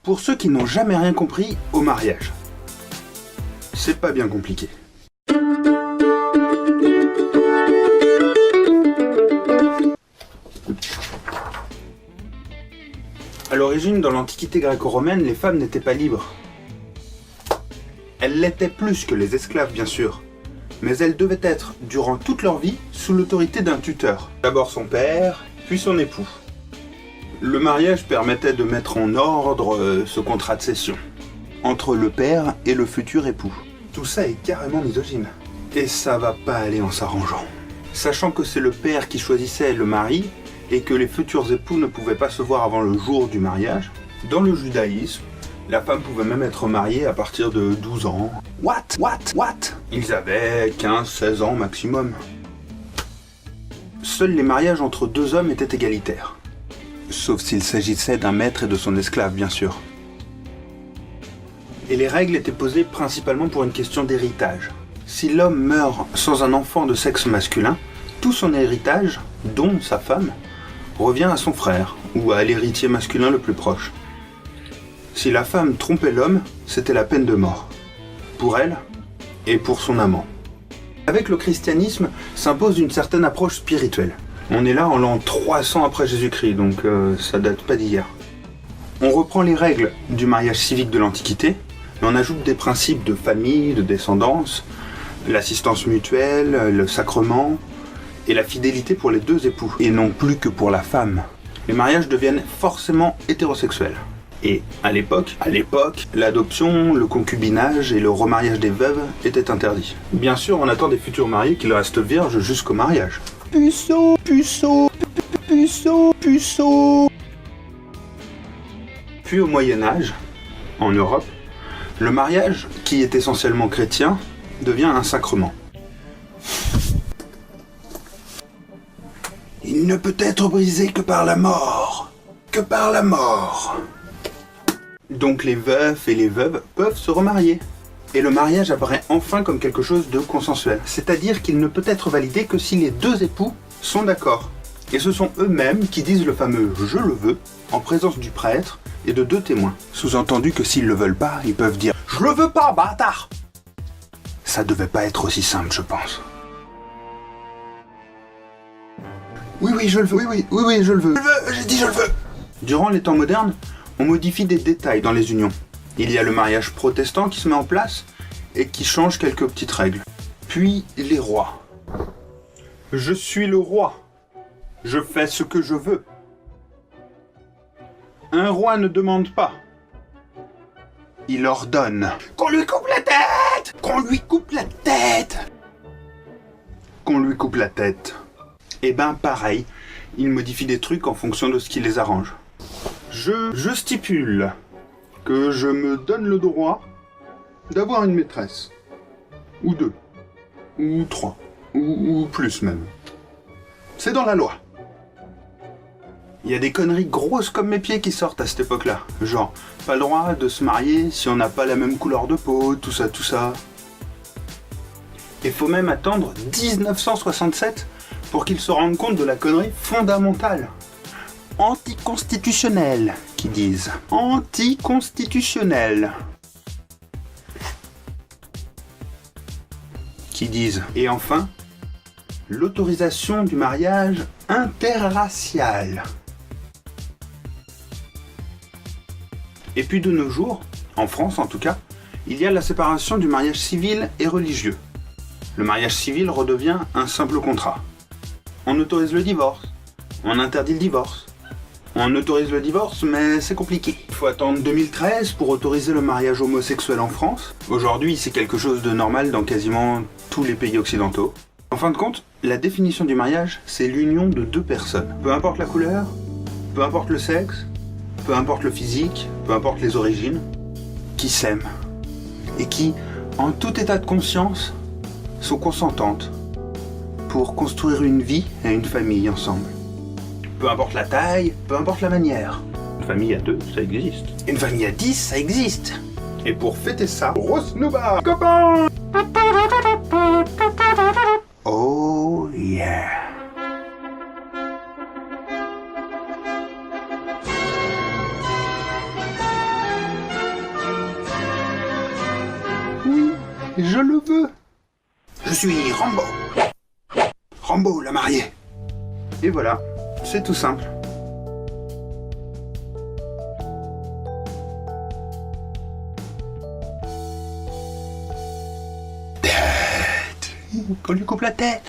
Pour ceux qui n'ont jamais rien compris au mariage, c'est pas bien compliqué. À l'origine, dans l'Antiquité gréco-romaine, les femmes n'étaient pas libres. Elles l'étaient plus que les esclaves, bien sûr, mais elles devaient être, durant toute leur vie, sous l'autorité d'un tuteur. D'abord son père, puis son époux. Le mariage permettait de mettre en ordre ce contrat de cession entre le père et le futur époux. Tout ça est carrément misogyne. Et ça va pas aller en s'arrangeant. Sachant que c'est le père qui choisissait le mari et que les futurs époux ne pouvaient pas se voir avant le jour du mariage, dans le judaïsme, la femme pouvait même être mariée à partir de 12 ans. What? Ils avaient 15-16 ans maximum. Seuls les mariages entre deux hommes étaient égalitaires. Sauf s'il s'agissait d'un maître et de son esclave, bien sûr. Et les règles étaient posées principalement pour une question d'héritage. Si l'homme meurt sans un enfant de sexe masculin, tout son héritage, dont sa femme, revient à son frère ou à l'héritier masculin le plus proche. Si la femme trompait l'homme, c'était la peine de mort. Pour elle et pour son amant. Avec le christianisme s'impose une certaine approche spirituelle. On est là en l'an 300 après Jésus-Christ, donc ça date pas d'hier. On reprend les règles du mariage civique de l'Antiquité, mais on ajoute des principes de famille, de descendance, l'assistance mutuelle, le sacrement et la fidélité pour les deux époux, et non plus que pour la femme. Les mariages deviennent forcément hétérosexuels. Et à l'époque, l'adoption, le concubinage et le remariage des veuves étaient interdits. Bien sûr, on attend des futurs mariés qu'ils restent vierges jusqu'au mariage. Puceau. Puis au Moyen-Âge, en Europe, le mariage, qui est essentiellement chrétien, devient un sacrement. Il ne peut être brisé que par la mort. Que par la mort. Donc les veufs et les veuves peuvent se remarier. Et le mariage apparaît enfin comme quelque chose de consensuel. C'est-à-dire qu'il ne peut être validé que si les deux époux sont d'accord. Et ce sont eux-mêmes qui disent le fameux « je le veux » en présence du prêtre et de deux témoins. Sous-entendu que s'ils le veulent pas, ils peuvent dire « je le veux pas, bâtard !» Ça devait pas être aussi simple, je pense. Oui, je le veux. Oui, je le veux. J'ai dit je le veux. Durant les temps modernes, on modifie des détails dans les unions. Il y a le mariage protestant qui se met en place et qui change quelques petites règles. Puis les rois. Je suis le roi. Je fais ce que je veux. Un roi ne demande pas. Il ordonne. Qu'on lui coupe la tête! Qu'on lui coupe la tête! Qu'on lui coupe la tête. Et ben pareil, il modifie des trucs en fonction de ce qui les arrange. Je stipule que je me donne le droit d'avoir une maîtresse. Ou deux. Ou trois. Ou plus même. C'est dans la loi. Il y a des conneries grosses comme mes pieds qui sortent à cette époque-là. Genre, pas le droit de se marier si on n'a pas la même couleur de peau, tout ça. Et faut même attendre 1967 pour qu'ils se rendent compte de la connerie fondamentale. Anticonstitutionnelle, qui disent. Anticonstitutionnelle. Qui disent. Et enfin, l'autorisation du mariage interracial. Et puis de nos jours, en France en tout cas, il y a la séparation du mariage civil et religieux. Le mariage civil redevient un simple contrat. On autorise le divorce, on interdit le divorce. On autorise le divorce, mais c'est compliqué. Il faut attendre 2013 pour autoriser le mariage homosexuel en France. Aujourd'hui, c'est quelque chose de normal dans quasiment tous les pays occidentaux. En fin de compte, la définition du mariage, c'est l'union de deux personnes. Peu importe la couleur, peu importe le sexe, peu importe le physique, peu importe les origines, qui s'aiment. Et qui, en tout état de conscience, sont consentantes pour construire une vie et une famille ensemble. Peu importe la taille, peu importe la manière. Une famille à 2, ça existe. Une famille à 10, ça existe. Et pour fêter ça, grosse nouba, copain! Oh yeah! Je le veux. Je suis Rambo. Rambo l'a marié. Et voilà, c'est tout simple. Tête. Qu'on lui coupe la tête.